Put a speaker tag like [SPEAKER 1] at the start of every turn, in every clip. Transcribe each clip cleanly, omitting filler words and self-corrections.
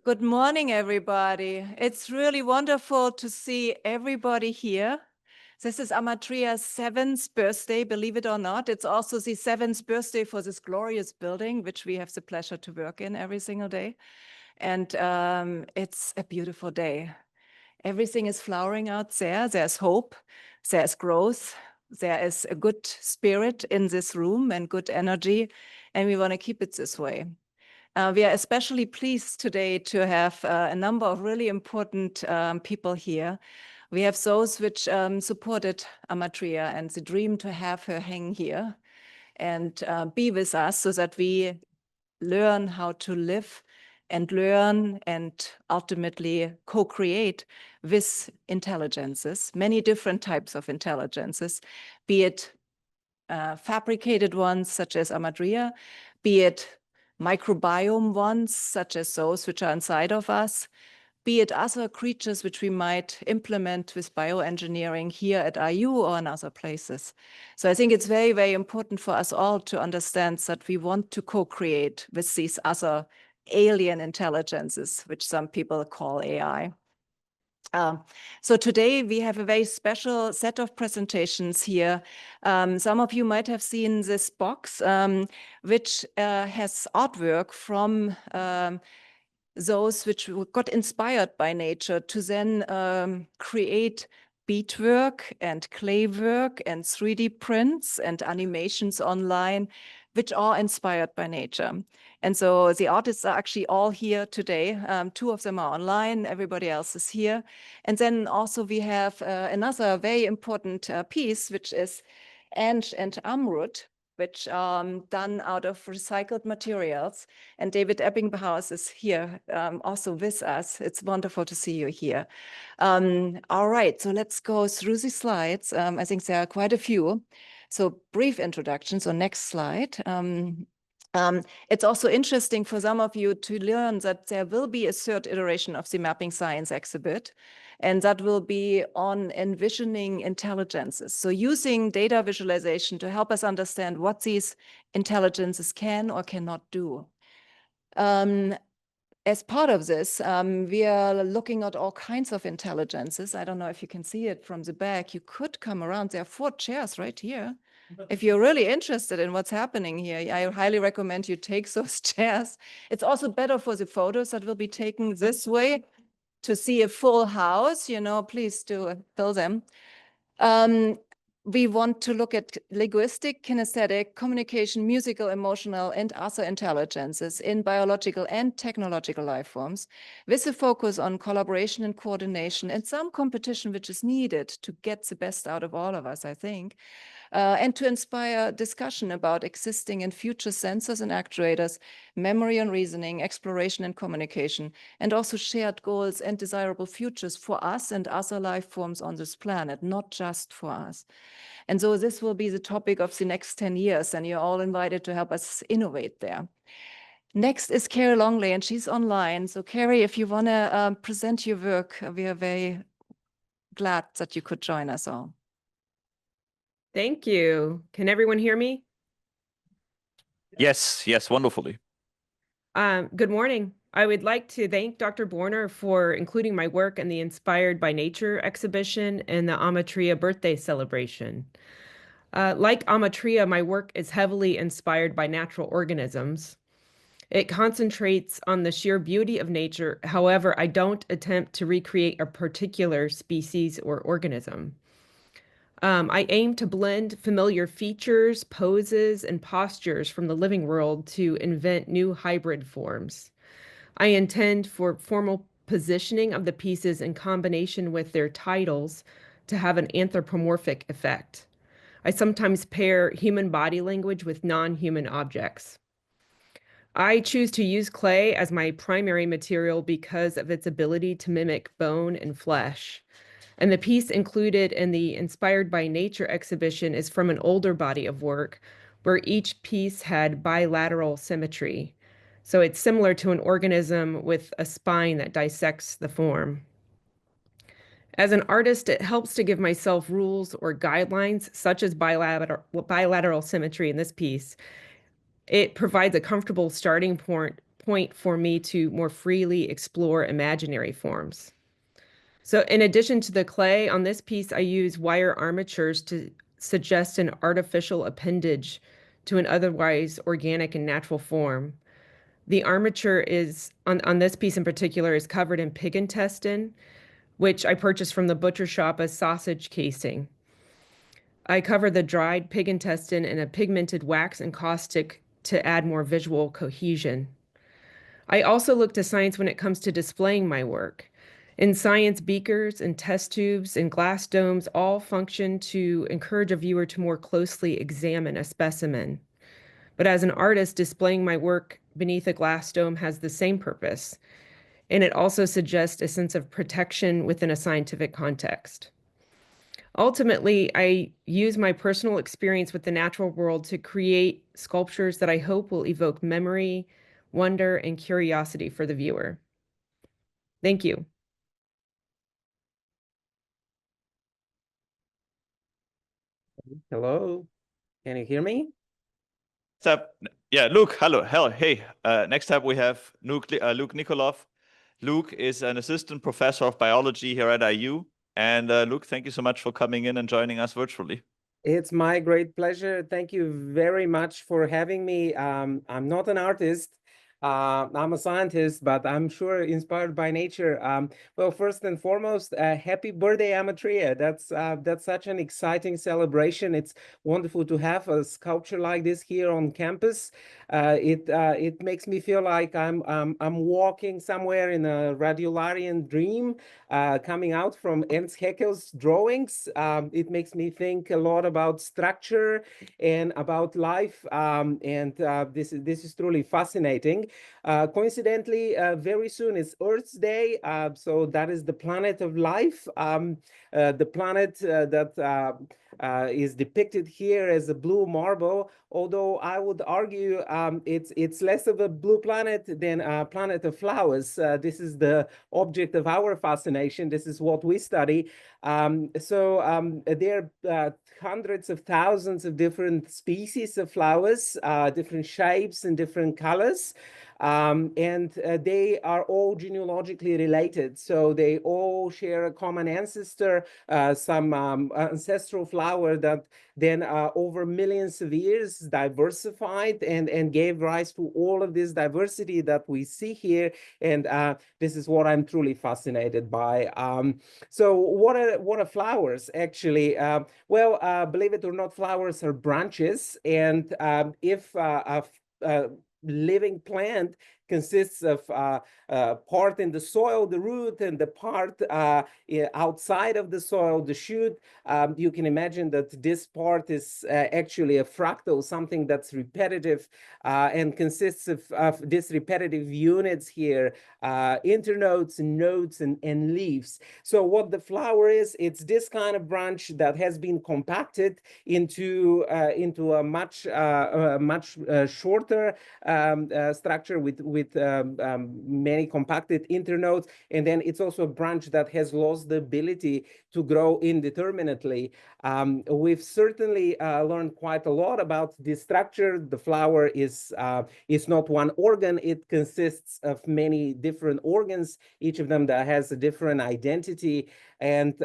[SPEAKER 1] Good morning, everybody. It's really wonderful to see everybody here. This is Amatria's 7th birthday, believe it or not. It's also the 7th birthday for this glorious building, which we have the pleasure to work in every single day. And it's a beautiful day. Everything is flowering out there. There's hope, there's growth, there is a good spirit in this room and good energy, and we want to keep it this way. We are especially pleased today to have a number of really important people here. We have those which supported Amatria and the dream to have her hang here and be with us so that we learn how to live and learn and ultimately co-create with intelligences, many different types of intelligences, be it fabricated ones such as Amatria, be it microbiome ones, such as those which are inside of us, be it other creatures which we might implement with bioengineering here at IU or in other places. So I think it's very, very important for us all to understand that we want to co-create with these other alien intelligences, which some people call AI. So today we have a very special set of presentations here. Some of you might have seen this box, which has artwork from those which got inspired by nature to then create beadwork and clay work and 3D prints and animations online, which are inspired by nature. And so the artists are actually all here today. 2 of them are online, everybody else is here. And then also we have another very important piece, which is Ange and Amrut, which are done out of recycled materials. And David Ebbinghaus is here also with us. It's wonderful to see you here. All right, so let's go through the slides. I think there are quite a few. So brief introduction, so next slide. It's also interesting for some of you to learn that there will be a 3rd iteration of the Mapping Science exhibit, and that will be on envisioning intelligences. So using data visualization to help us understand what these intelligences can or cannot do. As part of this, we are looking at all kinds of intelligences. I don't know if you can see it from the back. You could come around. There are 4 chairs right here. If you're really interested in what's happening here, I highly recommend you take those chairs. It's also better for the photos that will be taken this way to see a full house, please do fill them. We want to look at linguistic, kinesthetic, communication, musical, emotional, and other intelligences in biological and technological life forms, with a focus on collaboration and coordination and some competition which is needed to get the best out of all of us, I think. And to inspire discussion about existing and future sensors and actuators, memory and reasoning, exploration and communication, and also shared goals and desirable futures for us and other life forms on this planet, not just for us. And so this will be the topic of the next 10 years, and you're all invited to help us innovate there. Next is Carrie Longley, and she's online. So Carrie, if you want to present your work, we are very glad that you could join us all.
[SPEAKER 2] Thank you. Can everyone hear me?
[SPEAKER 3] Yes, wonderfully.
[SPEAKER 2] Good morning. I would like to thank Dr. Börner for including my work in the Inspired by Nature exhibition and the Amatria birthday celebration. Like Amatria, my work is heavily inspired by natural organisms. It concentrates on the sheer beauty of nature. However, I don't attempt to recreate a particular species or organism. I aim to blend familiar features, poses, and postures from the living world to invent new hybrid forms. I intend for formal positioning of the pieces in combination with their titles to have an anthropomorphic effect. I sometimes pair human body language with non-human objects. I choose to use clay as my primary material because of its ability to mimic bone and flesh. And the piece included in the Inspired by Nature exhibition is from an older body of work where each piece had bilateral symmetry. So it's similar to an organism with a spine that dissects the form. As an artist, it helps to give myself rules or guidelines, such as bilateral symmetry in this piece. It provides a comfortable starting point point for me to more freely explore imaginary forms. So in addition to the clay, on this piece, I use wire armatures to suggest an artificial appendage to an otherwise organic and natural form. The armature is, on this piece in particular, is covered in pig intestine, which I purchased from the butcher shop as sausage casing. I cover the dried pig intestine in a pigmented wax and caustic to add more visual cohesion. I also look to science when it comes to displaying my work. In science, beakers and test tubes and glass domes all function to encourage a viewer to more closely examine a specimen. But as an artist, displaying my work beneath a glass dome has the same purpose, and it also suggests a sense of protection within a scientific context. Ultimately, I use my personal experience with the natural world to create sculptures that I hope will evoke memory, wonder, and curiosity for the viewer. Thank you.
[SPEAKER 3] Hello, can you hear me?
[SPEAKER 4] Yeah, Luke, hello, hey. Next up we have Luke Nikolov. Luke is an assistant professor of biology here at IU. And Luke, thank you so much for coming in and joining us virtually.
[SPEAKER 3] It's my great pleasure. Thank you very much for having me. I'm not an artist. I'm a scientist, but I'm sure inspired by nature. Well, first and foremost, happy birthday, Amatria. That's such an exciting celebration. It's wonderful to have a sculpture like this here on campus. It makes me feel like I'm walking somewhere in a Radiolarian dream, coming out from Ernst Haeckel's drawings. It makes me think a lot about structure and about life, and this is truly fascinating. Coincidentally, very soon is Earth's Day, so that is the planet of life, the planet that is depicted here as a blue marble, although I would argue it's less of a blue planet than a planet of flowers. This is the object of our fascination. This is what we study. There are hundreds of thousands of different species of flowers, different shapes and different colors. They are all genealogically related. So they all share a common ancestor, some ancestral flower that then over millions of years diversified and gave rise to all of this diversity that we see here. And this is what I'm truly fascinated by. So what are flowers actually? Believe it or not, flowers are branches. And if a living plant consists of part in the soil, the root, and the part outside of the soil, the shoot. You can imagine that this part is actually a fractal, something that's repetitive and consists of these repetitive units here, internodes and nodes and leaves. So what the flower is, it's this kind of branch that has been compacted into a much shorter structure with many compacted internodes, and then it's also a branch that has lost the ability to grow indeterminately. We've certainly learned quite a lot about this structure. The flower is not one organ. It consists of many different organs, each of them that has a different identity. And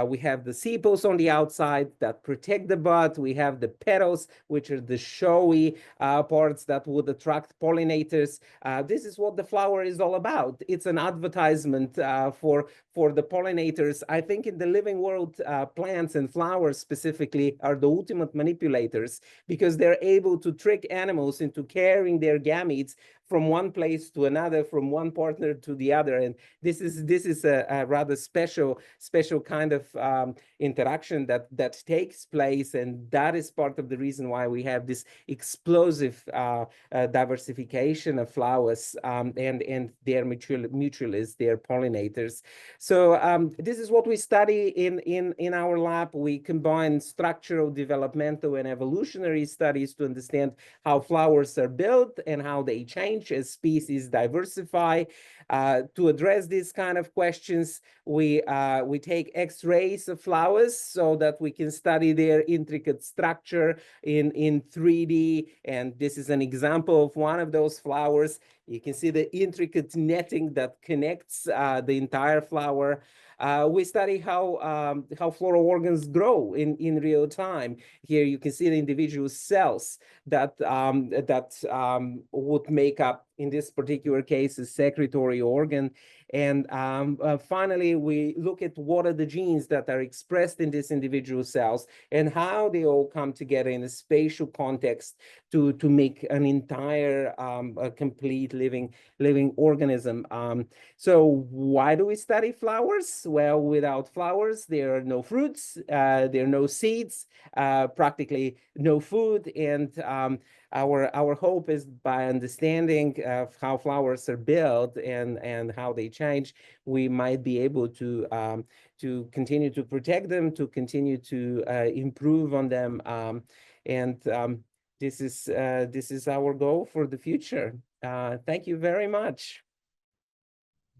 [SPEAKER 3] we have the sepals on the outside that protect the bud. We have the petals, which are the showy parts that would attract pollinators. This is what the flower is all about. It's an advertisement for the pollinators. I think in the living world, plants and flowers specifically are the ultimate manipulators because they're able to trick animals into carrying their gametes from one place to another, from one partner to the other. And this is a rather special kind of interaction that takes place. And that is part of the reason why we have this explosive diversification of flowers and their mutualists, their pollinators. So this is what we study in our lab. We combine structural, developmental, and evolutionary studies to understand how flowers are built and how they change as species diversify. To address these kind of questions, we take X-rays of flowers so that we can study their intricate structure in 3D. And this is an example of one of those flowers. You can see the intricate netting that connects the entire flower. We study how floral organs grow in real time. Here you can see the individual cells that would make up, in this particular case, a secretory organ. And finally, we look at what are the genes that are expressed in these individual cells and how they all come together in a spatial context to make an entire a complete living organism. So why do we study flowers? Well, without flowers, there are no fruits, there are no seeds, practically no food. And our hope is, by understanding of how flowers are built and how they change, we might be able to continue to protect them, to continue to improve on them. This is our goal for the future. Thank you very much.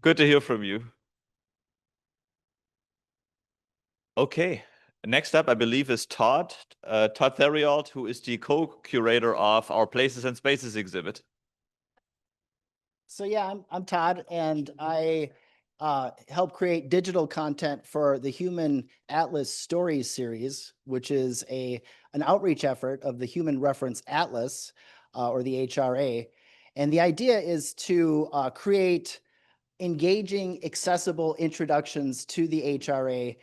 [SPEAKER 4] Good to hear from you. Okay, next up, I believe, is Todd Theriault, who is the co-curator of our Places and Spaces exhibit.
[SPEAKER 5] So yeah, I'm Todd, and I help create digital content for the Human Atlas Stories series, which is an outreach effort of the Human Reference Atlas, or the HRA. And the idea is to create engaging, accessible introductions to the HRA,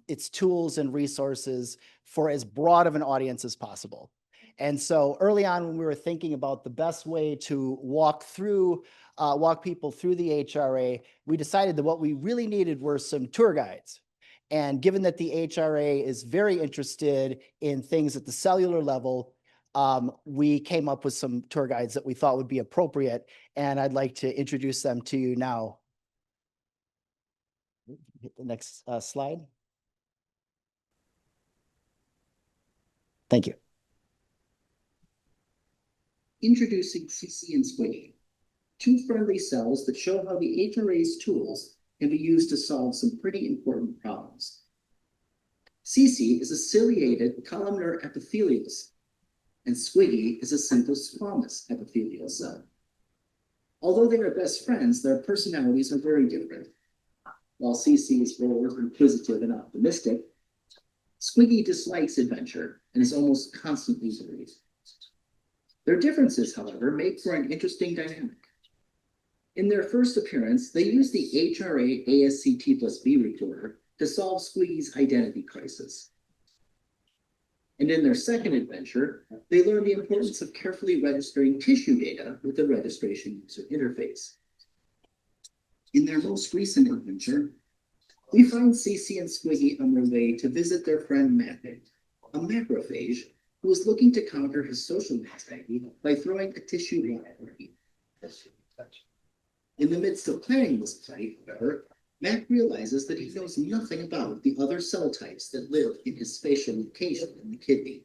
[SPEAKER 5] its tools and resources for as broad of an audience as possible. And so early on, when we were thinking about the best way to walk people through the HRA, we decided that what we really needed were some tour guides. And given that the HRA is very interested in things at the cellular level, we came up with some tour guides that we thought would be appropriate, and I'd like to introduce them to you now. Hit the next slide. Thank you.
[SPEAKER 6] Introducing CC and Squiggy, two friendly cells that show how the HRA's tools can be used to solve some pretty important problems. CC is a ciliated columnar epithelial cell, and Squiggy is a simple squamous epithelial cell. Although they are best friends, their personalities are very different. While CC is bold, inquisitive, and optimistic, Squiggy dislikes adventure and is almost constantly worried. Their differences, however, make for an interesting dynamic. In their first appearance, they use the HRA ASCT+B recorder to solve Squiggy's identity crisis. And in their second adventure, they learn the importance of carefully registering tissue data with the registration user interface. In their most recent adventure, we find CC and Squiggy on their way to visit their friend Mappy, a macrophage who is looking to counter his social anxiety by throwing a tissue party. In the midst of planning this party, however, Mac realizes that he knows nothing about the other cell types that live in his spatial location in the kidney.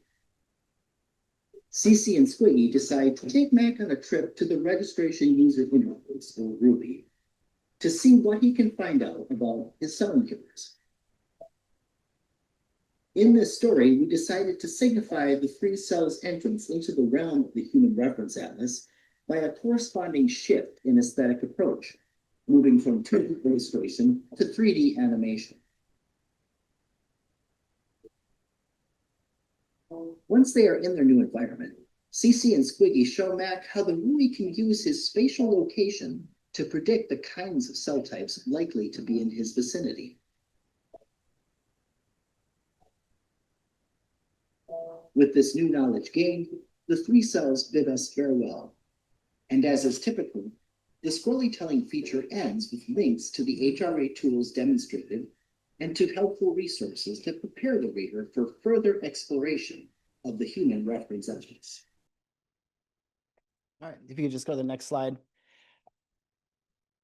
[SPEAKER 6] CC and Squiggy decide to take Mac on a trip to the registration user interface, or Ruby, to see what he can find out about his cell encoders. In this story, we decided to signify the three cells' entrance into the realm of the Human Reference Atlas by a corresponding shift in aesthetic approach, moving from 2D illustration to 3D animation. Once they are in their new environment, CC and Squiggy show Mac how the Ruby can use his spatial location to predict the kinds of cell types likely to be in his vicinity. With this new knowledge gained, the three cells bid us farewell. And as is typical, the storytelling feature ends with links to the HRA tools demonstrated and to helpful resources to prepare the reader for further exploration of the Human Reference Atlas.
[SPEAKER 5] All right, if you could just go to the next slide.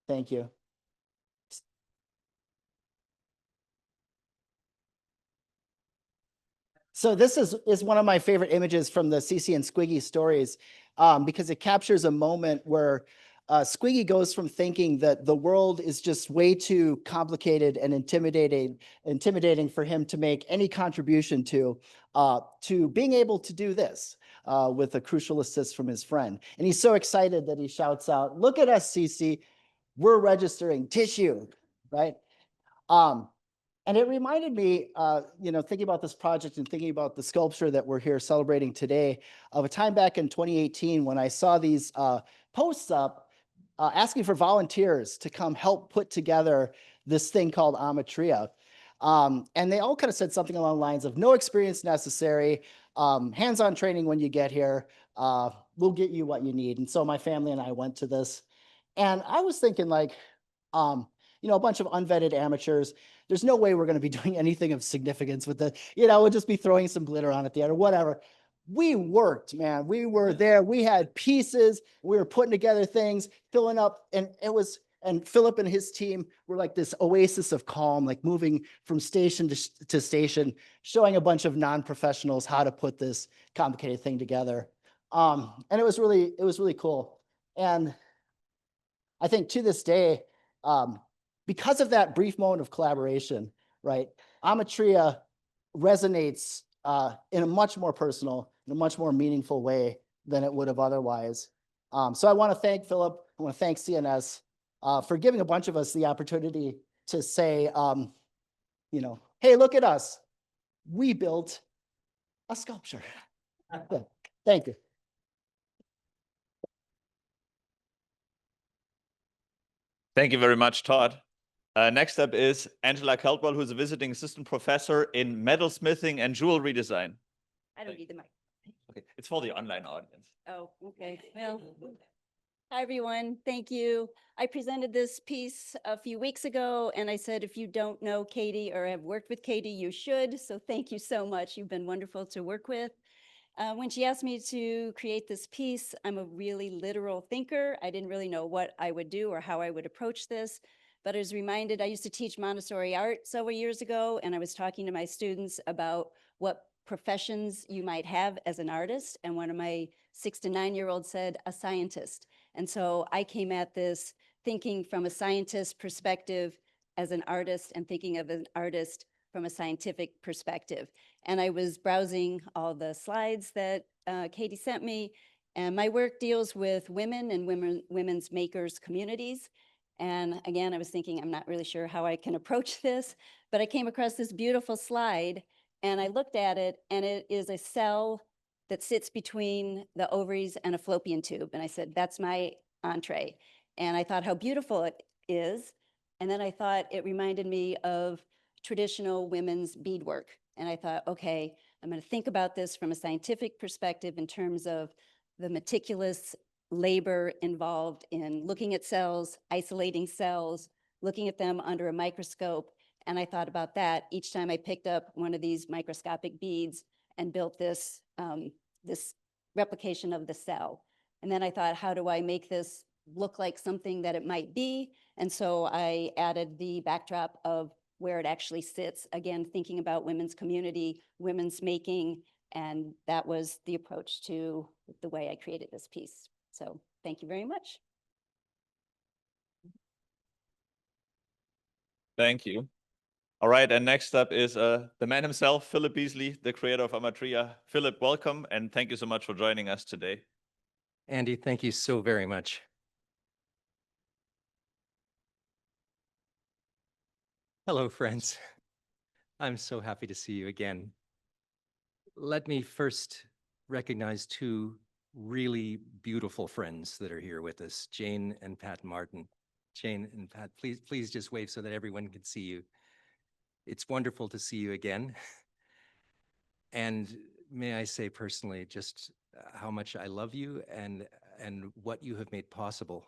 [SPEAKER 5] Thank you. So this is one of my favorite images from the CC and Squiggy stories, because it captures a moment where Squiggy goes from thinking that the world is just way too complicated and intimidating for him to make any contribution to being able to do this. with a crucial assist from his friend. And he's so excited that he shouts out, "Look at us, Cece, we're registering tissue," right? And it reminded me, thinking about this project and thinking about the sculpture that we're here celebrating today, of a time back in 2018 when I saw these posts up asking for volunteers to come help put together this thing called Amatria. And they all kind of said something along the lines of no experience necessary, hands-on training when you get here, we'll get you what you need. And so my family and I went to this. And I was thinking like, a bunch of unvetted amateurs, there's no way we're going to be doing anything of significance with the, we'll just be throwing some glitter on at the end or whatever. We worked, man. We were there. We had pieces. We were putting together things, filling up. And Philip and his team were like this oasis of calm, like moving from station to station, showing a bunch of non-professionals how to put this complicated thing together. And it was really cool. And I think to this day, because of that brief moment of collaboration, right, Amatria resonates in a much more personal, in a much more meaningful way than it would have otherwise. So I want to thank Philip. I want to thank CNS for giving a bunch of us the opportunity to say, hey, look at us. We built a sculpture. Thank you.
[SPEAKER 4] Thank you very much, Todd. Next up is Angela Caldwell, who's a visiting assistant professor in metalsmithing and jewelry design.
[SPEAKER 7] I don't need the mic.
[SPEAKER 4] Okay, it's for the online audience.
[SPEAKER 7] Oh, okay. Well, hi, everyone. Thank you. I presented this piece a few weeks ago, and I said, if you don't know Katy or have worked with Katy, you should. So thank you so much. You've been wonderful to work with. When she asked me to create this piece, I'm a really literal thinker. I didn't really know what I would do or how I would approach this. But I was reminded, I used to teach Montessori art several years ago, and I was talking to my students about what professions you might have as an artist. And one of my 6 to 9-year-olds said, a scientist. And so I came at this thinking from a scientist perspective as an artist and thinking of an artist from a scientific perspective. And I was browsing all the slides that Katy sent me. And my work deals with women and women's makers communities. And again, I was thinking, I'm not really sure how I can approach this, but I came across this beautiful slide and I looked at it, and it is a cell that sits between the ovaries and a fallopian tube. And I said, that's my entree. And I thought how beautiful it is. And then I thought it reminded me of traditional women's beadwork. And I thought, okay, I'm going to think about this from a scientific perspective in terms of the meticulous labor involved in looking at cells, isolating cells, looking at them under a microscope. And I thought about that each time I picked up one of these microscopic beads and built this, this replication of the cell. And then I thought, how do I make this look like something that it might be? And so I added the backdrop of where it actually sits, again, thinking about women's community, women's making, and that was the approach to the way I created this piece. So thank you very much.
[SPEAKER 4] Thank you. All right, and next up is the man himself, Philip Beesley, the creator of Amatria. Philip, welcome, and thank you so much for joining us today.
[SPEAKER 8] Andy, thank you so very much. Hello, friends. I'm so happy to see you again. Let me first recognize 2 really beautiful friends that are here with us, Jane and Pat Martin. Jane and Pat, please just wave so that everyone can see you. It's wonderful to see you again. And may I say personally just how much I love you, and what you have made possible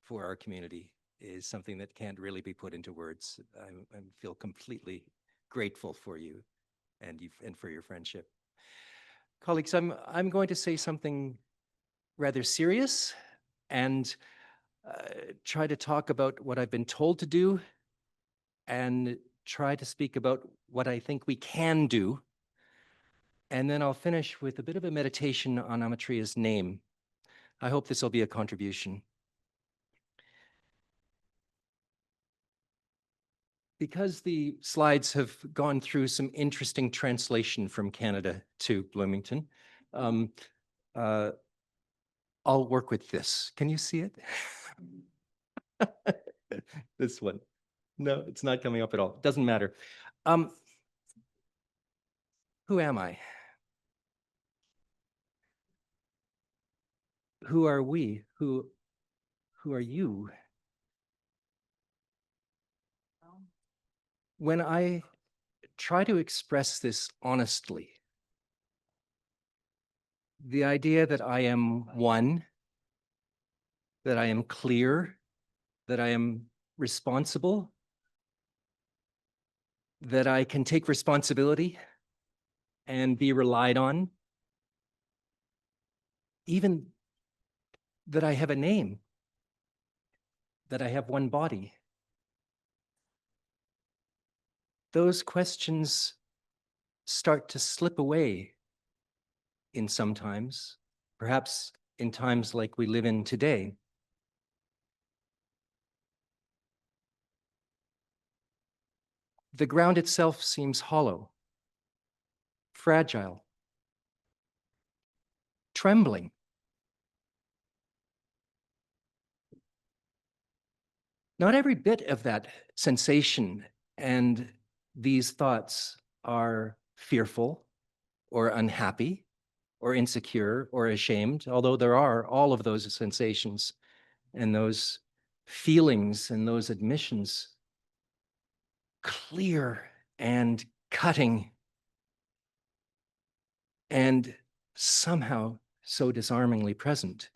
[SPEAKER 8] for our community is something that can't really be put into words. I feel completely grateful for you and for your friendship. Colleagues, I'm going to say something rather serious and try to talk about what I've been told to do and try to speak about what I think we can do. And then I'll finish with a bit of a meditation on Amatria's name. I hope this will be a contribution. Because the slides have gone through some interesting translation from Canada to Bloomington, I'll work with this. Can you see it? This one. No, it's not coming up at all. Doesn't matter. Who am I? Who are we? Who are you? When I try to express this honestly, the idea that I am one, that I am clear, that I am responsible, that I can take responsibility and be relied on, even that I have a name, that I have one body. Those questions start to slip away in some times, perhaps in times like we live in today. The ground itself seems hollow, fragile, trembling. Not every bit of that sensation and these thoughts are fearful or unhappy or insecure or ashamed, although there are all of those sensations and those feelings and those admissions clear and cutting and somehow so disarmingly present.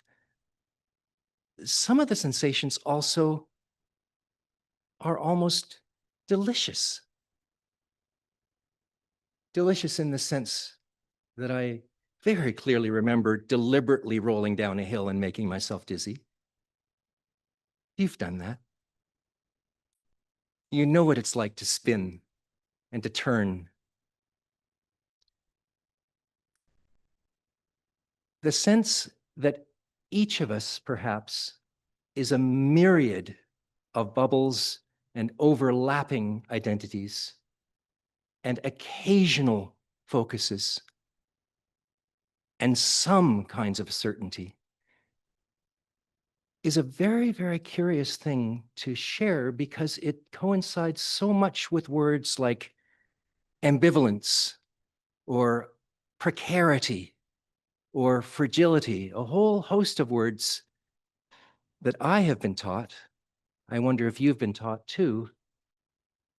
[SPEAKER 8] Some of the sensations also are almost delicious. Delicious in the sense that I very clearly remember deliberately rolling down a hill and making myself dizzy. You've done that. You know what it's like to spin and to turn. The sense that each of us, perhaps, is a myriad of bubbles and overlapping identities and occasional focuses and some kinds of certainty is a very, very curious thing to share because it coincides so much with words like ambivalence or precarity or fragility, a whole host of words that I have been taught, I wonder if you've been taught too,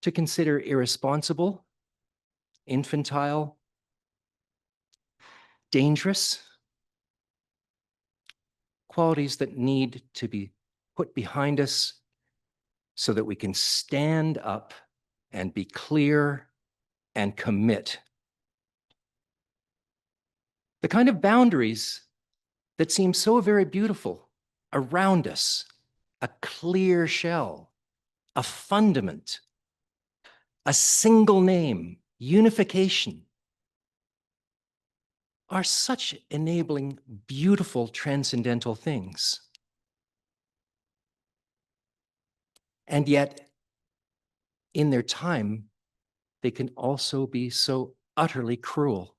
[SPEAKER 8] to consider irresponsible, infantile, dangerous, qualities that need to be put behind us so that we can stand up and be clear and commit. The kind of boundaries that seem so very beautiful around us, a clear shell, a fundament, a single name, unification, are such enabling, beautiful, transcendental things. And yet, in their time, they can also be so utterly cruel.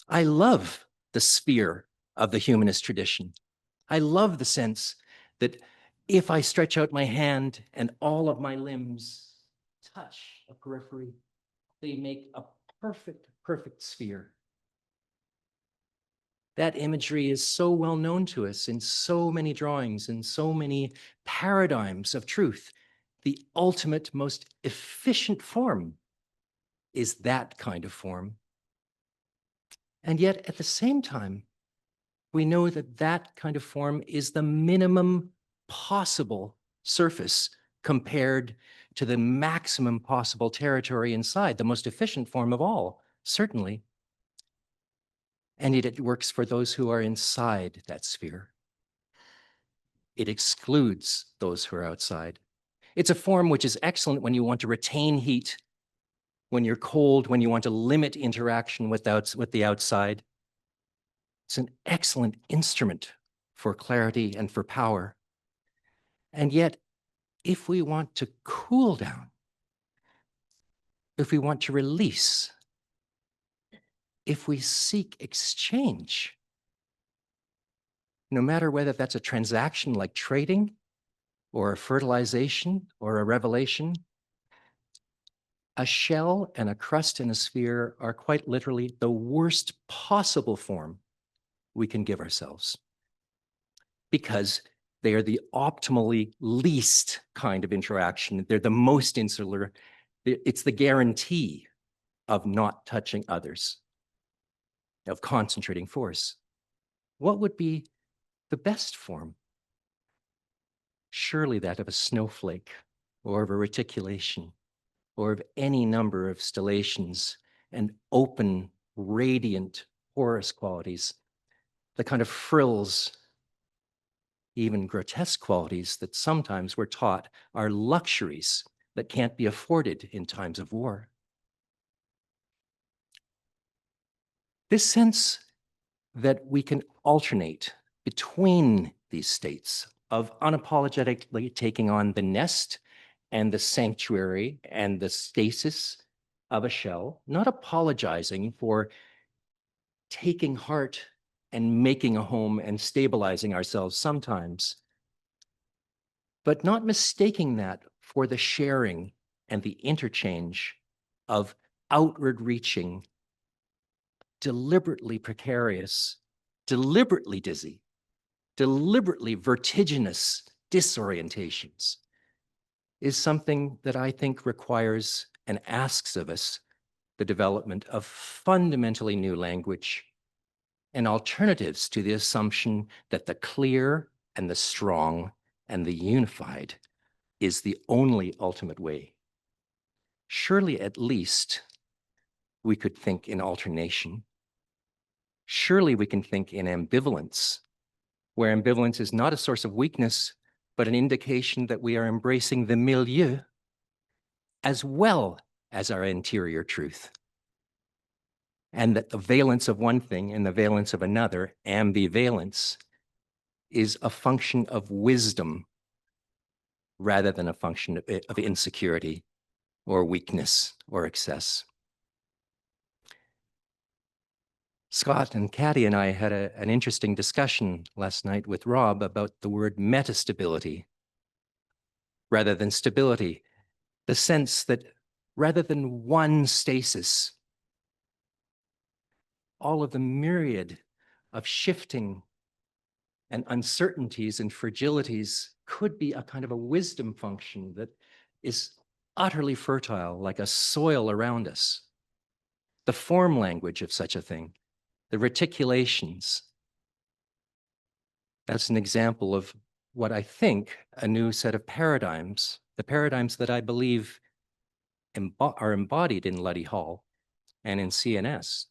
[SPEAKER 8] I love the sphere of the humanist tradition. I love the sense that if I stretch out my hand and all of my limbs touch a periphery, they make a perfect, perfect sphere. That imagery is so well known to us in so many drawings and so many paradigms of truth. The ultimate, most efficient form is that kind of form. And yet, at the same time, we know that that kind of form is the minimum possible surface compared to the maximum possible territory inside, the most efficient form of all, certainly. And yet it works for those who are inside that sphere. It excludes those who are outside. It's a form which is excellent when you want to retain heat, when you're cold, when you want to limit interaction with the outside. It's an excellent instrument for clarity and for power. And yet, if we want to cool down, if we want to release, if we seek exchange, no matter whether that's a transaction like trading or a fertilization or a revelation, a shell and a crust and a sphere are quite literally the worst possible form we can give ourselves, because they are the optimally least kind of interaction. They're the most insular. It's the guarantee of not touching others, of concentrating force. What would be the best form? Surely that of a snowflake, or of a reticulation, or of any number of stellations and open, radiant, porous qualities, the kind of frills, even grotesque qualities that sometimes we're taught are luxuries that can't be afforded in times of war. This sense that we can alternate between these states of unapologetically taking on the nest and the sanctuary and the stasis of a shell, not apologizing for taking heart and making a home and stabilizing ourselves sometimes, but not mistaking that for the sharing and the interchange of outward reaching, deliberately precarious, deliberately dizzy, deliberately vertiginous disorientations is something that I think requires and asks of us the development of fundamentally new language and alternatives to the assumption that the clear and the strong and the unified is the only ultimate way. Surely at least we could think in alternation. Surely we can think in ambivalence, where ambivalence is not a source of weakness, but an indication that we are embracing the milieu as well as our interior truth. And that the valence of one thing and the valence of another, ambivalence, is a function of wisdom rather than a function of insecurity or weakness or excess. Scott and Katy and I had an interesting discussion last night with Rob about the word metastability rather than stability. The sense that rather than one stasis, all of the myriad of shifting and uncertainties and fragilities could be a kind of a wisdom function that is utterly fertile, like a soil around us. The form language of such a thing, the reticulations. That's an example of what I think a new set of paradigms, the paradigms that I believe are embodied in Luddy Hall and in CNS,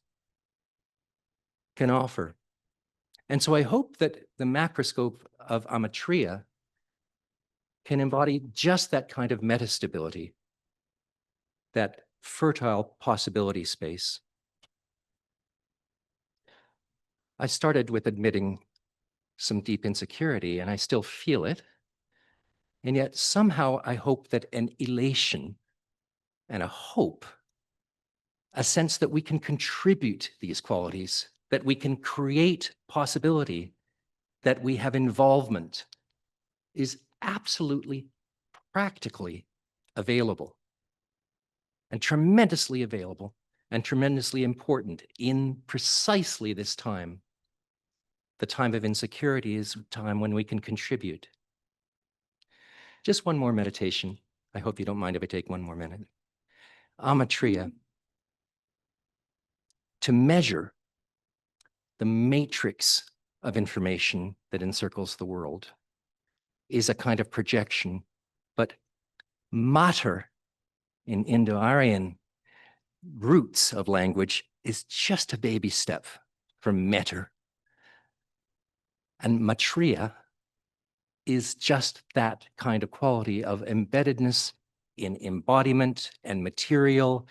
[SPEAKER 8] can offer. And so I hope that the macroscope of Amatria can embody just that kind of metastability, that fertile possibility space. I started with admitting some deep insecurity, and I still feel it. And yet somehow I hope that an elation and a hope, a sense that we can contribute these qualities, that we can create possibility, that we have involvement, is absolutely practically available and tremendously available and tremendously important in precisely this time. The time of insecurity is a time when we can contribute. Just one more meditation. I hope you don't mind if I take one more minute. Amatria. To measure the matrix of information that encircles the world is a kind of projection, but mater in Indo-Aryan roots of language is just a baby step from meter. And matria is just that kind of quality of embeddedness in embodiment and material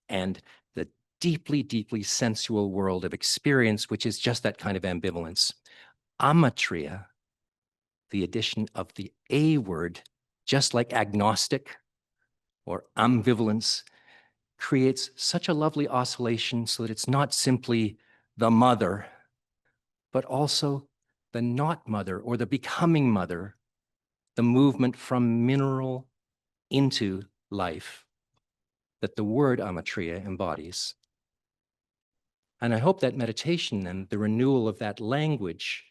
[SPEAKER 8] and the deeply, deeply sensual world of experience, which is just that kind of ambivalence. Amatria, the addition of the A word, just like agnostic or ambivalence, creates such a lovely oscillation so that it's not simply the mother, but also the not mother or the becoming mother, the movement from mineral into life that the word Amatria embodies. And I hope that meditation and the renewal of that language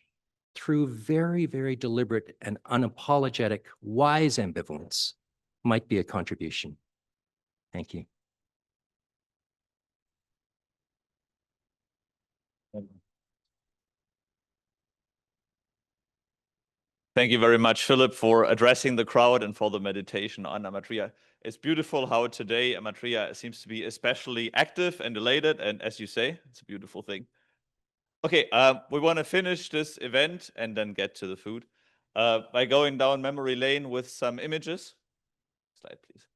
[SPEAKER 8] through very, very deliberate and unapologetic, wise ambivalence might be a contribution. Thank you.
[SPEAKER 4] Thank you very much, Philip, for addressing the crowd and for the meditation on Amatria. It's beautiful how today Amatria seems to be especially active and elated, and as you say, it's a beautiful thing. Okay, we want to finish this event and then get to the food by going down memory lane with some images. Slide, please.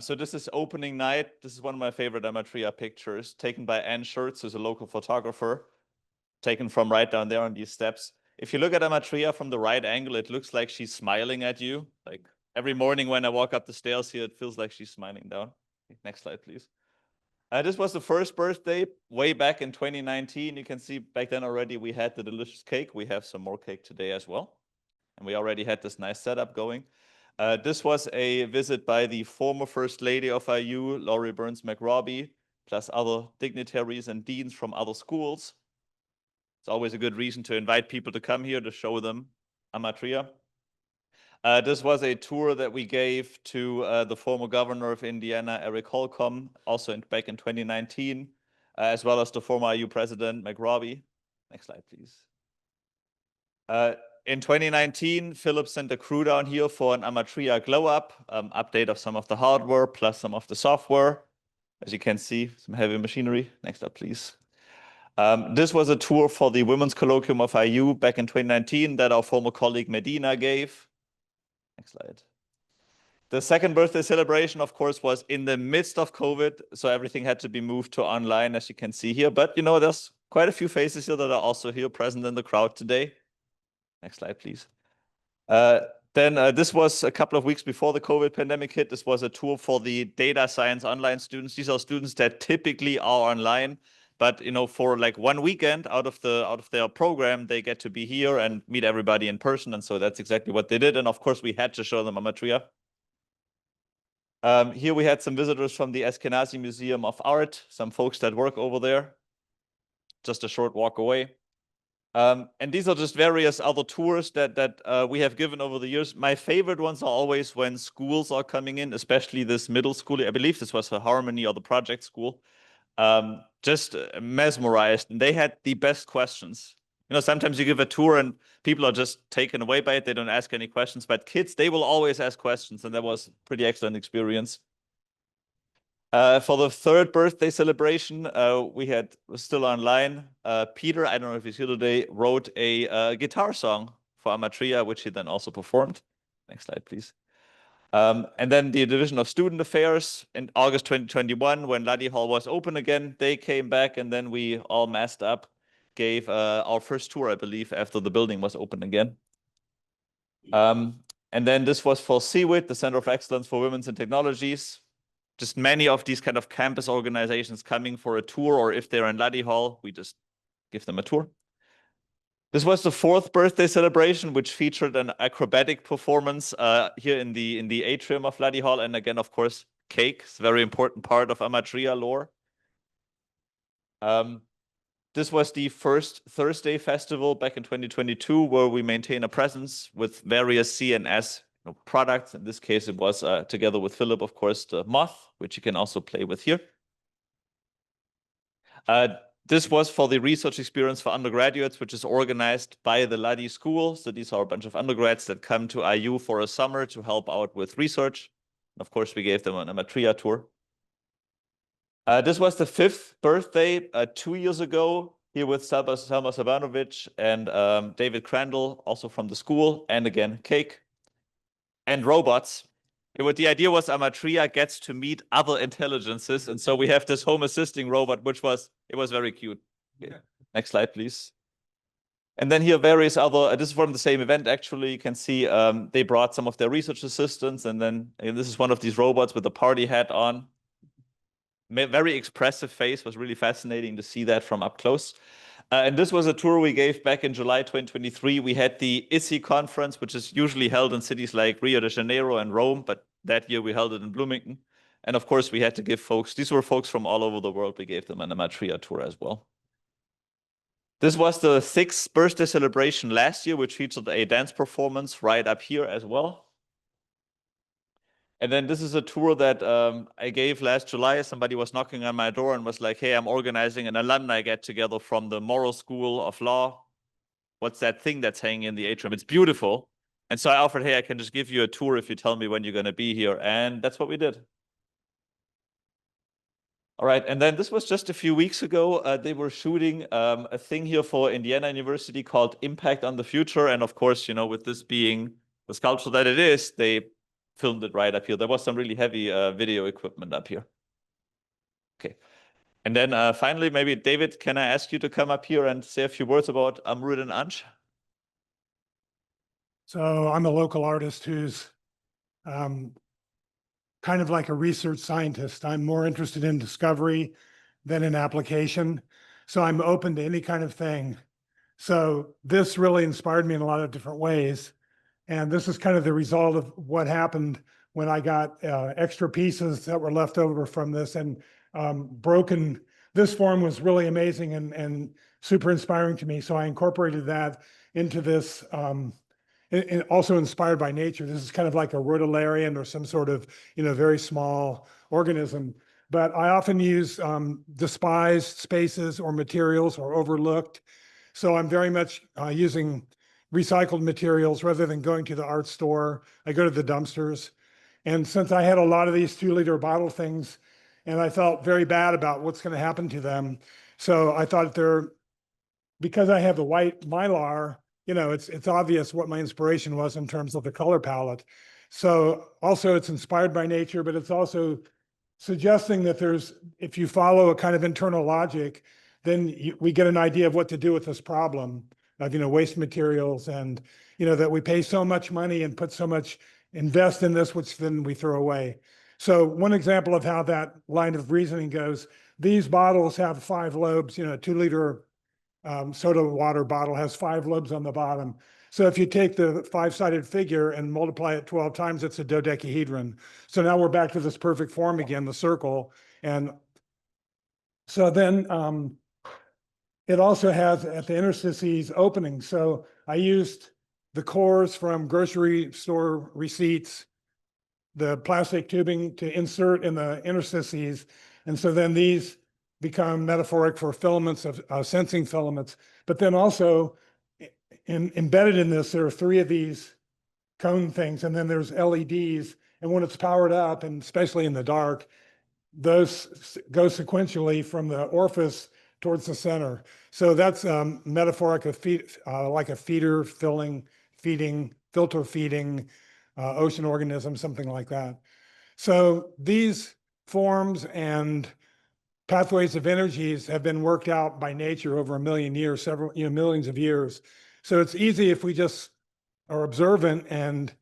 [SPEAKER 4] So this is opening night. This is one of my favorite Amatria pictures, taken by Ann Schertz, who's a local photographer, taken from right down there on these steps. If you look at Amatria from the right angle, it looks like she's smiling at you. Like every morning when I walk up the stairs here, it feels like she's smiling down. Next slide, please. This was the first birthday way back in 2019. You can see back then already we had the delicious cake. We have some more cake today as well. And we already had this nice setup going. This was a visit by the former First Lady of IU, Laurie Burns McRobbie, plus other dignitaries and deans from other schools. It's always a good reason to invite people to come here to show them Amatria. This was a tour that we gave to the former governor of Indiana, Eric Holcomb, also back in 2019, as well as the former IU president, McRobbie. Next slide, please. In 2019, Philip sent a crew down here for an Amatria glow-up, update of some of the hardware plus some of the software. As you can see, some heavy machinery. Next up, please. This was a tour for the Women's Colloquium of IU back in 2019 that our former colleague Medina gave. Next slide. The second birthday celebration, of course, was in the midst of COVID, so everything had to be moved to online, as you can see here. But, you know, there's quite a few faces here that are also here present in the crowd today. Next slide, please. This was a couple of weeks before the COVID pandemic hit. This was a tour for the data science online students. These are students that typically are online, but you know, for like one weekend out of their program, they get to be here and meet everybody in person. And so that's exactly what they did. And of course, we had to show them Amatria. Here we had some visitors from the Eskenazi Museum of Art, some folks that work over there, just a short walk away. And these are just various other tours that we have given over the years. My favorite ones are always when schools are coming in, especially this middle school. I believe this was for Harmony or the project school. Just mesmerized, and they had the best questions. You know, sometimes you give a tour and people are just taken away by it. They don't ask any questions, but kids, they will always ask questions, and that was a pretty excellent experience. For the third birthday celebration, was still online. Peter, I don't know if he's here today, wrote a guitar song for Amatria, which he then also performed. Next slide, please. And then the Division of Student Affairs in August 2021, when Luddy Hall was open again, they came back, and then we all masked up, gave our first tour, I believe, after the building was open again. And then this was for CWIT, the Center of Excellence for Women's and Technologies. Just many of these kind of campus organizations coming for a tour, or if they're in Luddy Hall, we just give them a tour. This was the fourth birthday celebration, which featured an acrobatic performance here in the atrium of Luddy Hall. And again, of course, cake is a very important part of Amatria lore. This was the first Thursday festival back in 2022, where we maintain a presence with various CNS products. In this case, it was together with Philip, of course, the moth, which you can also play with here. This was for the research experience for undergraduates, which is organized by the Luddy School. So these are a bunch of undergrads that come to IU for a summer to help out with research. And of course, we gave them an Amatria tour. This was the fifth birthday 2 years ago, here with Selma Sabanovic and David Crandall, also from the school, and again, cake and robots. The idea was Amatria gets to meet other intelligences, and so we have this home assisting robot, which was very cute. Okay. Next slide, please. And then here various other, this is from the same event actually. You can see they brought some of their research assistants, and then this is one of these robots with a party hat on. very expressive face. It was really fascinating to see that from up close. And this was a tour we gave back in July 2023. We had the ISI conference, which is usually held in cities like Rio de Janeiro and Rome, but that year we held it in Bloomington. And of course, we had to give folks, these were folks from all over the world. We gave them an Amatria tour as well. This was the 6th birthday celebration last year, which featured a dance performance right up here as well. And then this is a tour that I gave last July. Somebody was knocking on my door and was like, hey, I'm organizing an alumni get-together from the Moral School of Law. What's that thing that's hanging in the atrium? It's beautiful. And so I offered, hey, I can just give you a tour if you tell me when you're going to be here. And that's what we did. All right. And then this was just a few weeks ago. They were shooting a thing here for Indiana University called Impact on the Future. And of course, you know, with this being the sculpture that it is, they filmed it right up here. There was some really heavy video equipment up here. Okay. And then finally, maybe David, can I ask you to come up here and say a few words about Amrut and Ansh?
[SPEAKER 9] So I'm a local artist who's kind of like a research scientist. I'm more interested in discovery than in application. So I'm open to any kind of thing. So this really inspired me in a lot of different ways. And this is kind of the result of what happened when I got extra pieces that were left over from this and broken. This form was really amazing and super inspiring to me. So I incorporated that into this, and also inspired by nature. This is kind of like a rotularian or some sort of, you know, very small organism. But I often use despised spaces or materials or overlooked. So I'm very much using recycled materials rather than going to the art store. I go to the dumpsters. And since I had a lot of these 2-liter bottle things, and I felt very bad about what's going to happen to them. So I thought because I have the white Mylar, you know, it's obvious what my inspiration was in terms of the color palette. So also it's inspired by nature, but it's also suggesting that if you follow a kind of internal logic, then we get an idea of what to do with this problem of, you know, waste materials and, you know, that we pay so much money and invest in this, which then we throw away. So one example of how that line of reasoning goes, these bottles have 5 lobes, you know, a 2-liter soda water bottle has 5 lobes on the bottom. So if you take the 5-sided figure and multiply it 12 times, it's a dodecahedron. So now we're back to this perfect form again, the circle. And so then it also has at the interstices openings. So I used the cores from grocery store receipts, the plastic tubing to insert in the interstices. And so then these become metaphoric for filaments of sensing filaments. But then also embedded in this, there are 3 of these cone things, and then there's LEDs. And when it's powered up, and especially in the dark, those go sequentially from the orifice towards the center. So that's metaphoric of like a feeder filter feeding ocean organism, something like that. So these forms and pathways of energies have been worked out by nature over 1 million years, millions of years. So it's easy if we just are observant and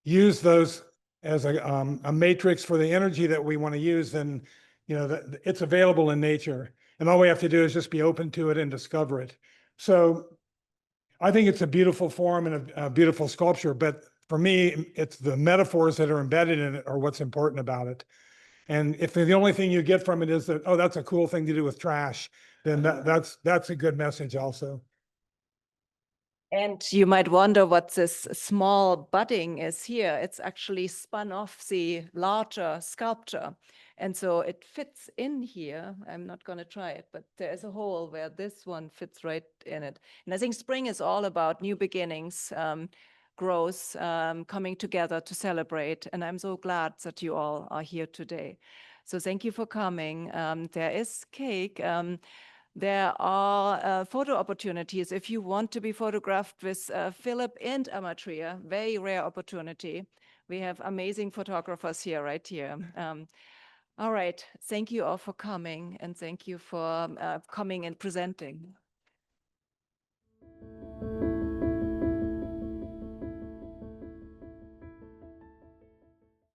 [SPEAKER 9] use those as a matrix for the energy that we want to use, then, you know, it's available in nature. And all we have to do is just be open to it and discover it. So I think it's a beautiful form and a beautiful sculpture, but for me, it's the metaphors that are embedded in it are what's important about it. And if the only thing you get from it is that, oh, that's a cool thing to do with trash, then that's a good message also.
[SPEAKER 1] And you might wonder what this small budding is here. It's actually spun off the larger sculpture. And so it fits in here. I'm not going to try it, but there's a hole where this one fits right in it. And I think spring is all about new beginnings, growth, coming together to celebrate. And I'm so glad that you all are here today. So thank you for coming. There is cake. There are photo opportunities if you want to be photographed with Philip and Amatria. Very rare opportunity. We have amazing photographers here, right here. All right. Thank you all for coming, and thank you for coming and presenting.